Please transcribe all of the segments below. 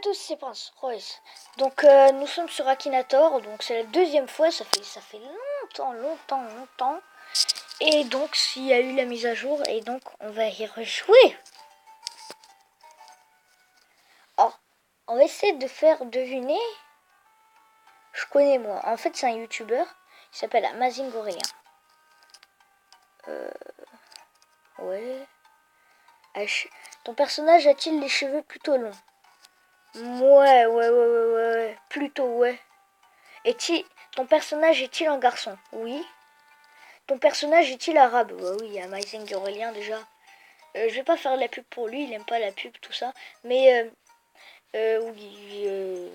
à tous, c'est Prince Royce. Donc nous sommes sur Akinator, donc c'est la deuxième fois, ça fait longtemps. Et donc s'il y a eu la mise à jour, et donc on va y rejouer. Alors, on va essayer de faire deviner. Je connais moi, en fait c'est un youtubeur, il s'appelle Amazing Aurélien. Ouais. Ton personnage a-t-il les cheveux plutôt longs? Ouais. Plutôt, ouais. Ton personnage est-il un garçon? Oui. Ton personnage est-il arabe? Bah oui, Amazing Aurélien déjà. Je vais pas faire de la pub pour lui, il aime pas la pub, tout ça. Mais oui,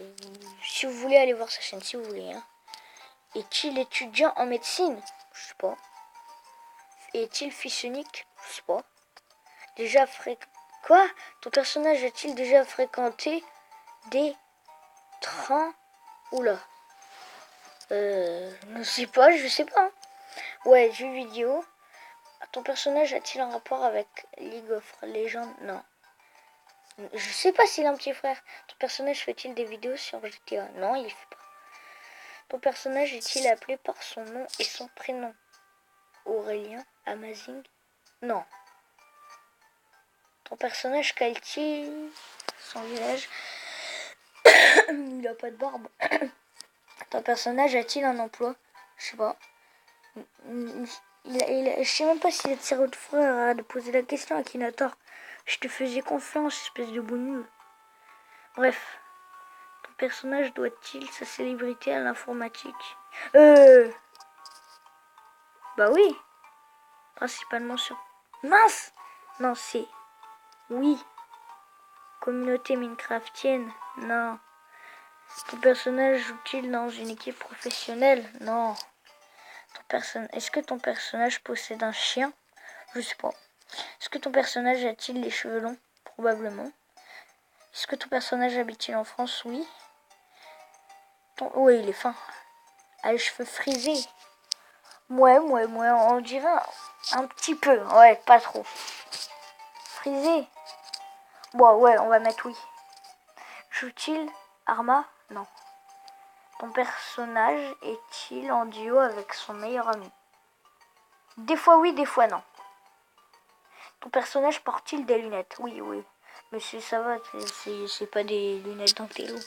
si vous voulez aller voir sa chaîne, si vous voulez. Hein. Est-il étudiant en médecine? Je sais pas. Est-il fils unique? Je sais pas. Quoi? Ton personnage a-t-il déjà fréquenté des trains? Oula. Je sais pas, je sais pas. Hein. Ouais, jeux vidéo. Ton personnage a-t-il un rapport avec League of Legends? Non. Je sais pas s'il a un petit frère. Ton personnage fait-il des vidéos sur GTA? Non, il fait pas. Ton personnage est-il appelé par son nom et son prénom? Aurélien? Amazing? Non. Ton personnage qu'a-t-il son visage? Il a pas de barbe. Ton personnage a-t-il un emploi? Je sais pas. Je sais même pas s'il a tiré de frère de poser la question à Akinator. Je te faisais confiance, espèce de bon nul. Bref. Ton personnage doit-il sa célébrité à l'informatique? Bah oui. Principalement sur... Mince. Non, c'est... Oui. Communauté minecraftienne? Non. Ton personnage joue-t-il dans une équipe professionnelle? Non. Est-ce que ton personnage possède un chien? Je sais pas. Est-ce que ton personnage a-t-il les cheveux longs? Probablement. Est-ce que ton personnage habite-t-il en France? Oui. Oui, il est fin. A les cheveux frisés? Ouais, on dirait un petit peu. Ouais, pas trop. Frisé? Bon, ouais, on va mettre oui. Joue-t-il Arma? Non. Ton personnage est-il en duo avec son meilleur ami? Des fois oui, des fois non. Ton personnage porte-t-il des lunettes? Oui. Monsieur, ça va, c'est pas des lunettes d'intello.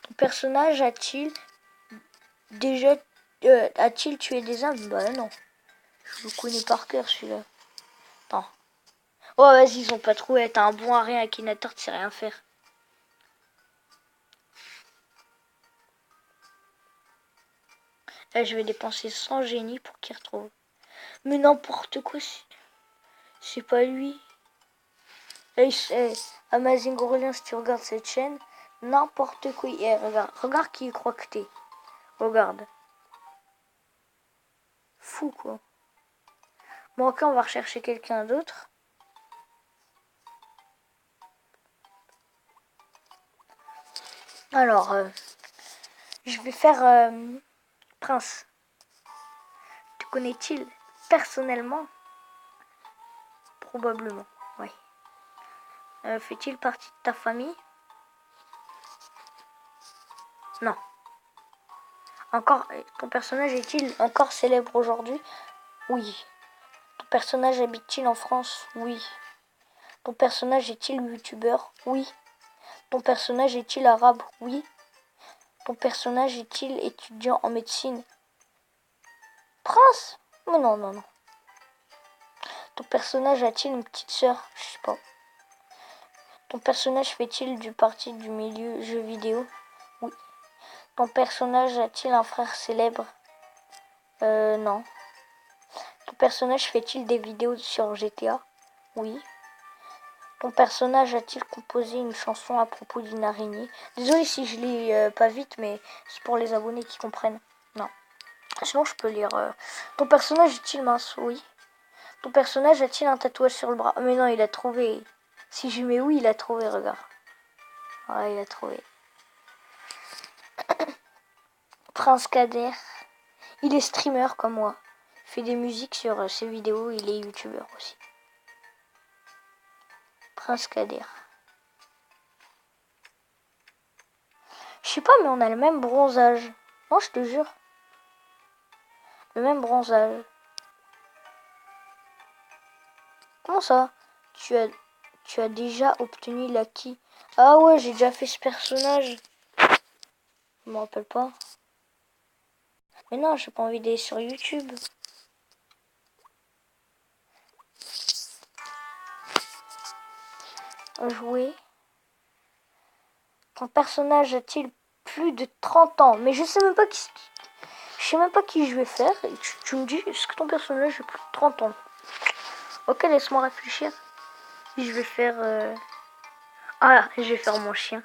Ton personnage a-t-il déjà... a-t-il tué des hommes? Bah non. Je le connais par cœur celui-là. Attends. Oh vas-y, ils ont pas trouvé. T'as un bon à rien, Akinator, tu sais rien faire. Là, je vais dépenser 100 génies pour qu'il retrouve. Mais n'importe quoi, c'est pas lui. Là, Amazing Aurélien, si tu regardes cette chaîne, n'importe quoi. Regarde qui croit que t'es. Regarde. Fou, quoi. Bon, ok, on va rechercher quelqu'un d'autre. Alors, je vais faire Prince. Te connaît-il personnellement? Probablement, oui. Fait-il partie de ta famille? Non. Ton personnage est-il encore célèbre aujourd'hui? Oui. Ton personnage habite-t-il en France? Oui. Ton personnage est-il youtubeur? Oui. Ton personnage est-il arabe? Oui. Ton personnage est-il étudiant en médecine? Prince? Mais non. Ton personnage a-t-il une petite sœur? Je sais pas. Ton personnage fait-il partie du milieu jeux vidéo? Oui. Ton personnage a-t-il un frère célèbre? Non. Ton personnage fait-il des vidéos sur GTA? Oui. Ton personnage a-t-il composé une chanson à propos d'une araignée? Désolé si je lis pas vite, mais c'est pour les abonnés qui comprennent. Non. Sinon, je peux lire. Ton personnage est-il mince? Oui. Ton personnage a-t-il un tatouage sur le bras? Mais non, il a trouvé. Si je mets oui, il a trouvé, regarde. Ouais, il a trouvé. Prince Kader. Il est streamer comme moi. Il fait des musiques sur ses vidéos. Il est youtubeur aussi. Prince Kader. sais pas, mais on a le même bronzage. Non, je te jure. Le même bronzage. Comment ça? Tu as déjà obtenu l'acquis. Ah ouais, j'ai déjà fait ce personnage. Je me rappelle pas. Mais non, j'ai pas envie d'aller sur YouTube. Jouer. Ton personnage a-t-il plus de 30 ans? Mais je sais même pas qui. Je sais même pas qui je vais faire. Et tu me dis, est-ce que ton personnage a plus de 30 ans? Ok, laisse-moi réfléchir. Je vais faire... Ah, je vais faire mon chien.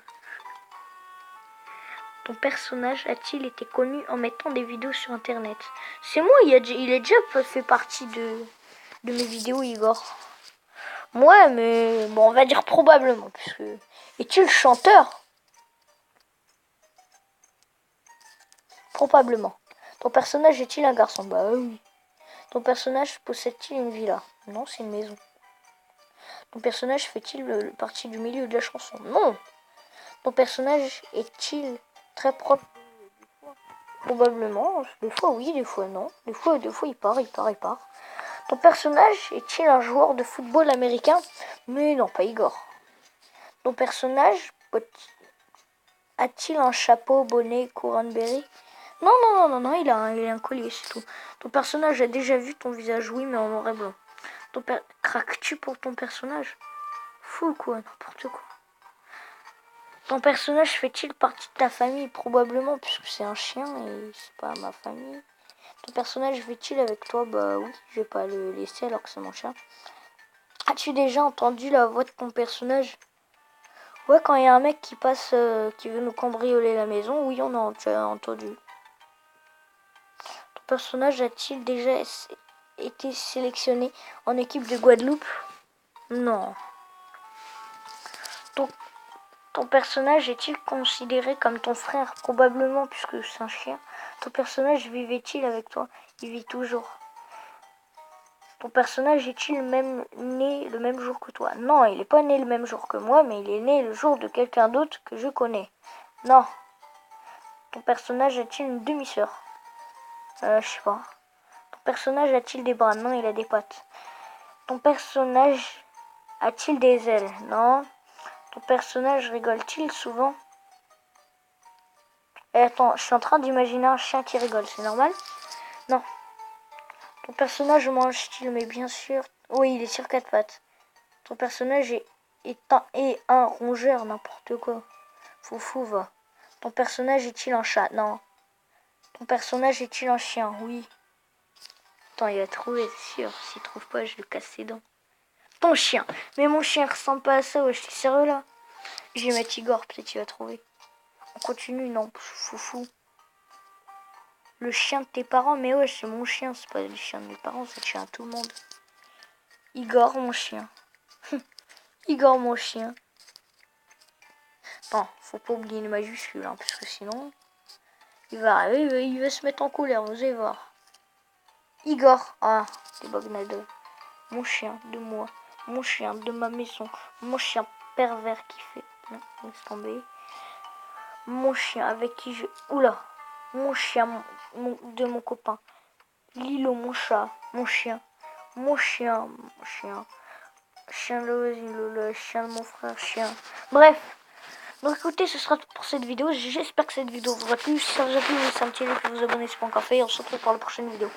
Ton personnage a-t-il été connu en mettant des vidéos sur internet? C'est moi, il a déjà fait partie de mes vidéos, Igor. Ouais, mais bon, on va dire probablement. Puisque... Es-tu le chanteur? Probablement. Ton personnage est-il un garçon? Bah oui. Ton personnage possède-t-il une villa? Non, c'est une maison. Ton personnage fait-il partie du milieu de la chanson? Non. Ton personnage est-il très proche? Probablement. Des fois oui, des fois non. Des fois il part. Ton personnage est-il un joueur de football américain? Mais non, pas Igor. Ton personnage a-t-il un chapeau, bonnet, couronne béret? Non, il a un collier, c'est tout. Ton personnage a déjà vu ton visage, oui, mais en noir et blanc. Craques-tu pour ton personnage? Fou quoi, n'importe quoi. Ton personnage fait-il partie de ta famille? Probablement, puisque c'est un chien et c'est pas ma famille. Ton personnage vit-il avec toi? Bah oui, je vais pas le laisser alors que c'est mon chien. As-tu déjà entendu la voix de ton personnage? Ouais, quand il y a un mec qui passe, qui veut nous cambrioler la maison, oui, tu as entendu. Ton personnage a-t-il déjà été sélectionné en équipe de Guadeloupe? Non. Ton personnage est-il considéré comme ton frère? Probablement, puisque c'est un chien. Ton personnage vivait-il avec toi? Il vit toujours. Ton personnage est-il même né le même jour que toi? Non, il n'est pas né le même jour que moi, mais il est né le jour de quelqu'un d'autre que je connais. Non. Ton personnage a-t-il une demi-sœur? Je sais pas. Ton personnage a-t-il des bras? Non, il a des pattes. Ton personnage a-t-il des ailes? Non. Ton personnage rigole-t-il souvent? Attends, je suis en train d'imaginer un chien qui rigole, c'est normal? Non. Ton personnage mange-t-il? Mais bien sûr. Oui, il est sur quatre pattes. Ton personnage est un rongeur, n'importe quoi. Foufou, va. Ton personnage est-il un chat? Non. Ton personnage est-il un chien? Oui. Attends, il va trouver, c'est sûr. S'il trouve pas, je lui casse ses dents. Ton chien. Mais mon chien ressemble pas à ça, ouais, je suis sérieux là? Je vais mettre Igor, peut-être qu'il va trouver. On continue, non, foufou. Le chien de tes parents, mais ouais, c'est mon chien, c'est pas le chien de mes parents, c'est le chien à tout le monde. Igor, mon chien. Igor, mon chien. Bon, faut pas oublier les majuscules, hein, parce que sinon, il va se mettre en colère, vous allez voir. Igor, ah, des bagnades. Mon chien de moi, mon chien de ma maison, mon chien pervers qui fait. Non, laisse tomber. Mon chien avec qui je. Oula, mon chien de mon copain. Lilo, mon chat, mon chien. Mon chien, chien de voisine, le chien de mon frère, chien. Bref. Donc écoutez, ce sera tout pour cette vidéo. J'espère que cette vidéo vous aura plu. Si ça vous a plu, vous laissez un petit like et vous abonnez si ce n'est pas encore fait. Et on se retrouve pour la prochaine vidéo.